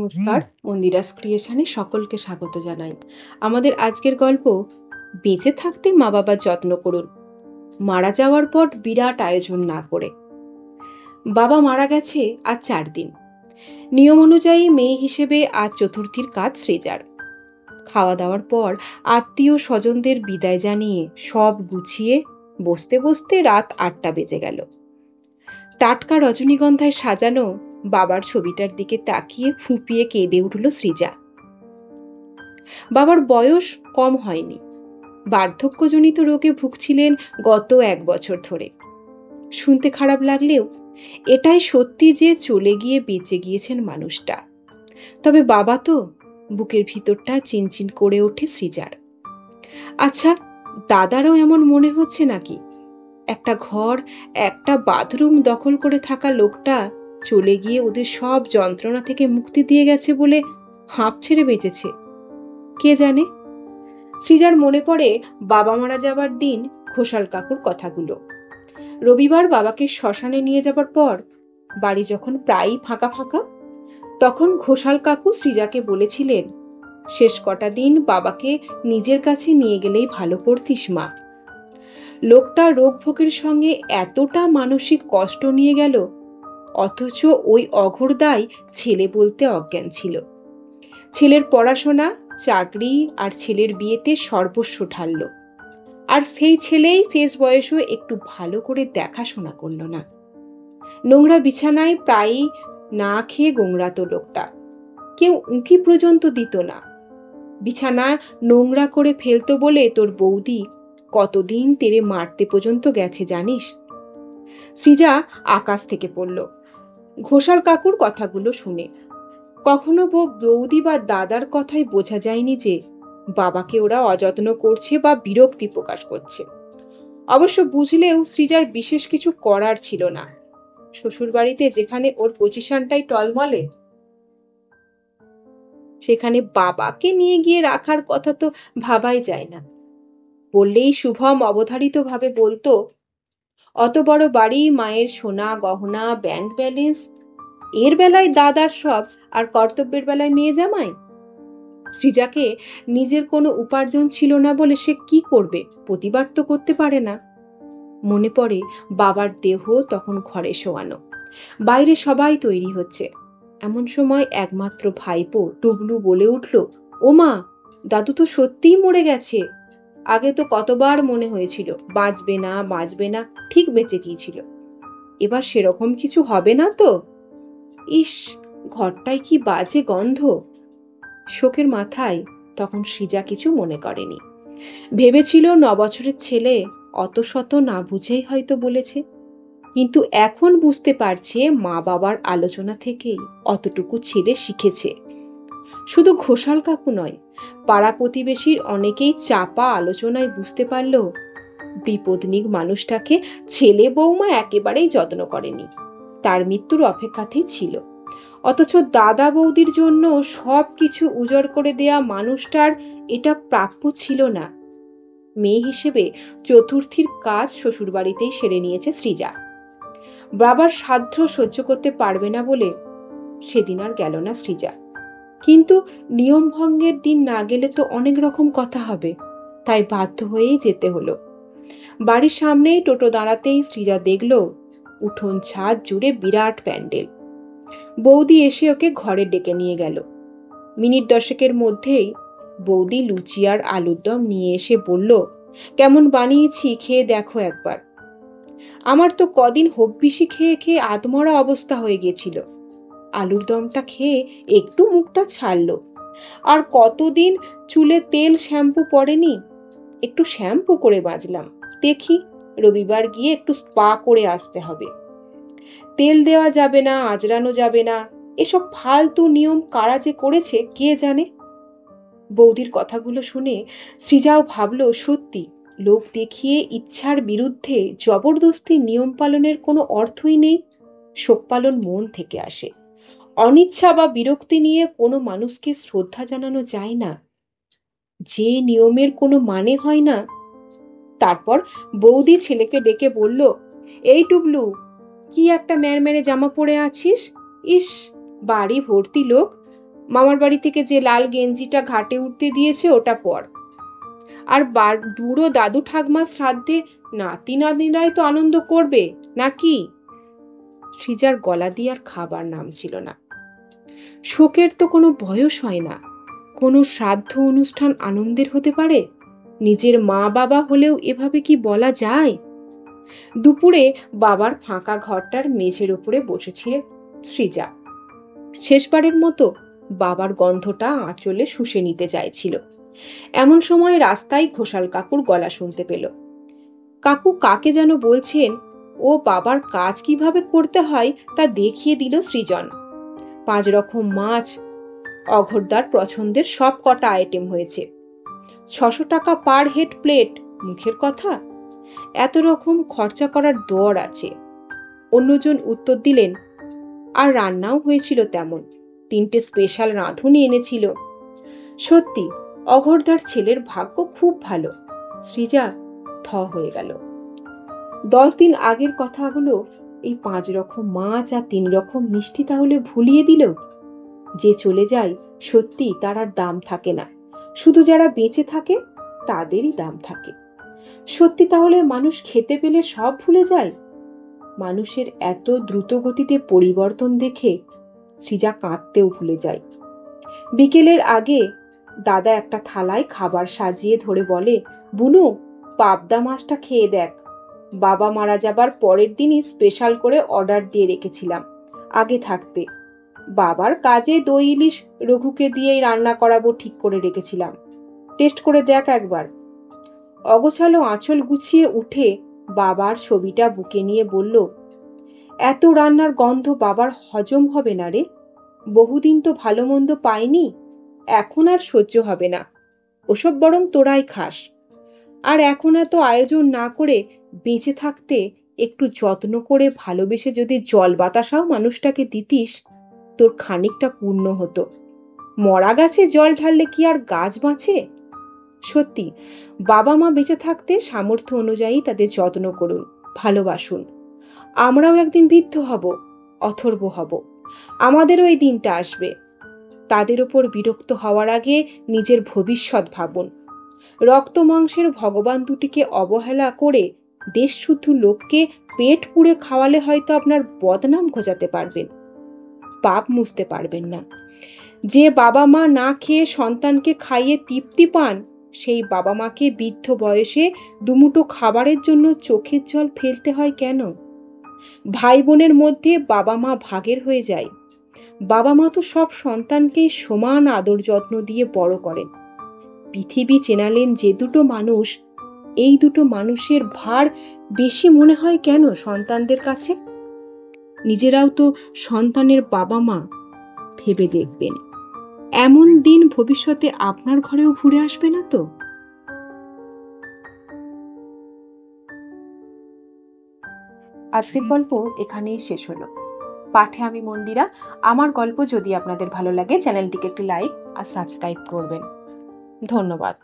নমস্কার, মন্দিরাস ক্রিয়েশনে সকলকে স্বাগত জানাই। আমাদের আজকের গল্প, বেঁচে থাকতে মা বাবার যত্ন করুন, মারা যাওয়ার পর বিরাট আয়োজন না করে। বাবা মারা গেছে আজ 4 দিন। নিয়ম অনুযায়ী মেয়ে হিসেবে আজ চতুর্থীর কাজ সৃজার। খাওয়া দাওয়ার পর আত্মীয় স্বজনদের বিদায় জানিয়ে সব গুছিয়ে বসতে বসতে রাত 8টা বেজে গেল। টাটকা রজনীগন্ধায় সাজানো বাবার ছবিটার দিকে তাকিয়ে ফুঁপিয়ে কেঁদে উঠল সৃজা। বাবার বয়স কম হয়নি, বার্ধক্যজনিত রোগে ভুগছিলেন গত 1 বছর ধরে। শুনতে খারাপ লাগলেও এটাই সত্যি যে চলে গিয়ে বেঁচে গিয়েছেন মানুষটা। তবে বাবা তো, বুকের ভিতরটা চিনচিন করে ওঠে সৃজার। আচ্ছা, দাদারও এমন মনে হচ্ছে নাকি? একটা ঘর, একটা বাথরুম দখল করে থাকা লোকটা চলে গিয়ে ওদের সব যন্ত্রণা থেকে মুক্তি দিয়ে গেছে বলে হাঁপ ছেড়ে বেঁচেছে। কে জানে। সৃজার মনে পড়ে বাবা মারা যাবার দিন ঘোষাল কাকুর কথাগুলো। রবিবার বাবাকে শ্মশানে নিয়ে যাবার পর বাড়ি যখন প্রায়ই ফাঁকা ফাঁকা, তখন ঘোষাল কাকু সৃজাকে বলেছিলেন, শেষ কটা দিন বাবাকে নিজের কাছে নিয়ে গেলেই ভালো করতিস মা। লোকটা রোগ ভোগের সঙ্গে এতটা মানসিক কষ্ট নিয়ে গেল, অথচ ওই অঘোরদায় ছেলে বলতে অজ্ঞান ছিল। ছেলের পড়াশোনা, চাকরি আর ছেলের বিয়েতে সর্বস্ব ঢালল, আর সেই ছেলেই শেষ বয়সে একটু ভালো করে দেখাশোনা করল না। নোংরা বিছানায় প্রায়ই না খেয়ে গোংড়াতো লোকটা, কেউ উঁকি পর্যন্ত দিত না। বিছানা নোংরা করে ফেলতো বলে তোর বৌদি কতদিন তেরে মারতে পর্যন্ত গেছে জানিস। সৃজা আকাশ থেকে পড়ল ঘোষাল কাকুর কথাগুলো শুনে। কখনো বৌদি বা দাদার কথাই বোঝা যায়নি যে বাবাকে ওরা অযত্ন করছে বা বিরক্তি প্রকাশ করছে। অবশ্য বুঝলেও সৃজার বিশেষ কিছু করার ছিল না। শ্বশুর বাড়িতে যেখানে ওর পজিশনটাই টলমলে, সেখানে বাবাকে নিয়ে গিয়ে রাখার কথা তো ভাবাই যায় না। বললেই শুভম অবধারিত ভাবে বলতো, অত বড় বাড়ি, মায়ের সোনা গহনা, ব্যাংক ব্যালেন্স, এর বেলায় দাদার সব, আর কর্তব্যের বেলায় মেয়ে জামাই। সৃজাকে নিজের কোনো উপার্জন ছিল না বলে সে কি করবে, প্রতিবাদ তো করতে পারে না। মনে পড়ে বাবার দেহ তখন ঘরে শোয়ানো, বাইরে সবাই তৈরি হচ্ছে। এমন সময় একমাত্র ভাইপো টুবলু বলে উঠল, ও মা, দাদু তো সত্যিই মরে গেছে। আগে তো কতবার মনে হয়েছিল বাঁচবে না বাঁচবে না, ঠিক বেঁচে গিয়েছিল। এবার সেরকম কিছু হবে না তো? ইস, ঘরটায় কি বাজে গন্ধ। শোকের মাথায় তখন সৃজা কিছু মনে করেনি। ভেবেছিল 9 বছরের ছেলে অত শত না বুঝেই হয়তো বলেছে, কিন্তু এখন বুঝতে পারছে মা বাবার আলোচনা থেকেই অতটুকু ছেলে শিখেছে। শুধু ঘোষাল কাকু নয়, পাড়া প্রতিবেশীর অনেকেই চাপা আলোচনায় বুঝতে পারল বিপদনিক মানুষটাকে ছেলে বৌমা একেবারেই যত্ন করেনি, তার মৃত্যুর অপেক্ষাতেই ছিল। অথচ দাদা বৌদির জন্য সব কিছু উজাড় করে দেয়া মানুষটার এটা প্রাপ্য ছিল না। মেয়ে হিসেবে চতুর্থীর কাজ শ্বশুরবাড়িতেই সেরে নিয়েছে সৃজা। বাবার সাধ্য সহ্য করতে পারবে না বলে সেদিন আর গেল না সৃজা। কিন্তু নিয়ম ভঙ্গের দিন না গেলে তো অনেক রকম কথা হবে, তাই বাধ্য হয়েই যেতে হলো। বাড়ির সামনেই টোটো দাঁড়াতেই সৃজা দেখল উঠোন ছাদ জুড়ে বিরাট প্যান্ডেল। বৌদি এসে ওকে ঘরে ডেকে নিয়ে গেল। মিনিট 10 মধ্যেই বৌদি লুচি আর আলুর দম নিয়ে এসে বলল, কেমন বানিয়েছি, খেয়ে দেখো একবার। আমার তো কদিন হব্বিসি খেয়ে খেয়ে আধমরা অবস্থা হয়ে গেছিল। আলুর দমটা খেয়ে একটু মুখটা ছাড়লো। আর কতদিন চুলে তেল শ্যাম্পু পড়েনি, একটু শ্যাম্পু করে বাঁচলাম। দেখি রবিবার গিয়ে একটু স্পা করে আসতে হবে। তেল দেওয়া যাবে না, আজরানো যাবে না, এসব ফালতু নিয়ম কারা যে করেছে কে জানে। বৌদির কথাগুলো শুনে সৃজাও ভাবলো, সত্যি লোক দেখিয়ে ইচ্ছার বিরুদ্ধে জবরদস্তি নিয়ম পালনের কোনো অর্থই নেই। শোক পালন মন থেকে আসে। অনিচ্ছা বা বিরক্তি নিয়ে কোনো মানুষকে শ্রদ্ধা জানানো যায় না, যে নিয়মের কোনো মানে হয় না। তারপর বৌদি ছেলেকে ডেকে বলল, এই টুবলু, কি একটা ম্যারম্যারে জামা পরে আছিস? ইস, বাড়ি ভর্তি লোক, মামার বাড়ি থেকে যে লাল গেঞ্জিটা ঘাটে উঠতে দিয়েছে ওটা পর। আর বুড়ো দাদু ঠাকমার শ্রাদ্ধে নাতি নাতনিরাই তো আনন্দ করবে নাকি? সৃজার গলা দিয়ে আর খাবার নাম ছিল না। শোকের তো কোনো বয়স হয় না। কোনো শ্রাদ্ধ অনুষ্ঠান আনন্দের হতে পারে? নিজের মা বাবা হলেও এভাবে কি বলা যায়? দুপুরে বাবার ফাঁকা ঘরটার মেঝের উপরে বসেছিল সৃজা। শেষবারের মতো বাবার গন্ধটা আঁচলে শুষে নিতে চাইছিল। এমন সময় রাস্তায় ঘোষাল কাকুর গলা শুনতে পেল। কাকু কাকে যেন বলছেন, ও বাবার কাজ কিভাবে করতে হয় তা দেখিয়ে দিল সৃজন। 5 রকম মাছ, অঘোরদার পছন্দের সব কটা আইটেম হয়েছে। 600 টাকা পার হেড প্লেট, মুখের কথা। এত রকম খরচা করার দর আছে। অন্যজন উত্তর দিলেন, আর রান্নাও হয়েছিল তেমন। 3টে স্পেশাল রাঁধুনি এনেছিল। সত্যি অঘোরদার ছেলের ভাগ্য খুব ভালো। সৃজা থ হয়ে গেল। 10 দিন আগের কথাগুলো এই 5 রকম মাছ আর 3 রকম মিষ্টি তাহলে ভুলিয়ে দিল। যে চলে যায় সত্যি তার আর দাম থাকে না, শুধু যারা বেঁচে থাকে তাদেরই দাম থাকে। সত্যি তাহলে মানুষ খেতে পেলে সব ভুলে যায়? মানুষের এত দ্রুত গতিতে পরিবর্তন দেখে সৃজা কাঁদতেও ভুলে যায়। বিকেলের আগে দাদা একটা থালায় খাবার সাজিয়ে ধরে বলে, বুনু, পাবদা মাছটা খেয়ে দেখ। বাবা মারা যাবার পরের দিনই স্পেশাল করে অর্ডার দিয়ে রেখেছিলাম, আগে থাকতে। বাবার কাজে দই ইলিশ রঘুকে দিয়েই রান্না করাবো ঠিক করে রেখেছিলাম, টেস্ট করে দেখ একবার। অগোছালো আঁচল গুছিয়ে উঠে বাবার ছবিটা বুকে নিয়ে বলল, এত রান্নার গন্ধ বাবার হজম হবে না রে। বহুদিন তো ভালো মন্দ পাইনি, এখন আর সহ্য হবে না। ওসব বরং তোরাই খাস। আর এখন এত আয়োজন না করে বেঁচে থাকতে একটু যত্ন করে ভালোবেসে যদি জল বাতাসাও মানুষটাকে দিতিস, তোর খানিকটা পূর্ণ হতো। মরা গাছে জল ঢাললে কি আর গাছ বাঁচে? সত্যি, বাবা মা বেঁচে থাকতে সামর্থ্য অনুযায়ী তাদের যত্ন করুন, ভালোবাসুন। আমরাও একদিন বৃদ্ধ হব, অথর্ব হব। আমাদেরও এই দিনটা আসবে। তাদের ওপর বিরক্ত হওয়ার আগে নিজের ভবিষ্যৎ ভাবুন। রক্ত মাংসের ভগবান দুটিকে অবহেলা করে দেশশুদ্ধ লোককে পেট পুড়ে খাওয়ালে হয়তো আপনার বদনাম ঘোচাতে পারবেন, পাপ মুছতে পারবেন না। যে বাবা মা না খেয়ে সন্তানকে খাইয়ে তৃপ্তি পান, সেই বাবা মাকে বৃদ্ধ বয়সে দুমুঠো খাবারের জন্য চোখের জল ফেলতে হয় কেন? ভাই বোনের মধ্যে বাবা মা ভাগের হয়ে যায়। বাবা মা তো সব সন্তানকেই সমান আদর যত্ন দিয়ে বড় করেন। পৃথিবী চেনালেন যে দুটো মানুষ, এই দুটো মানুষের ভার বেশি মনে হয় কেন সন্তানদের কাছে? নিজেরাও তো সন্তানের বাবা মা, ভেবে দেখবেন। এমন দিন ভবিষ্যতে আপনার ঘরেও ঘুরে আসবে না তো? আজকের গল্প এখানেই শেষ হলো। পাঠে আমি মন্দিরা। আমার গল্প যদি আপনাদের ভালো লাগে, চ্যানেলটিকে একটি লাইক আর সাবস্ক্রাইব করবেন। ধন্যবাদ।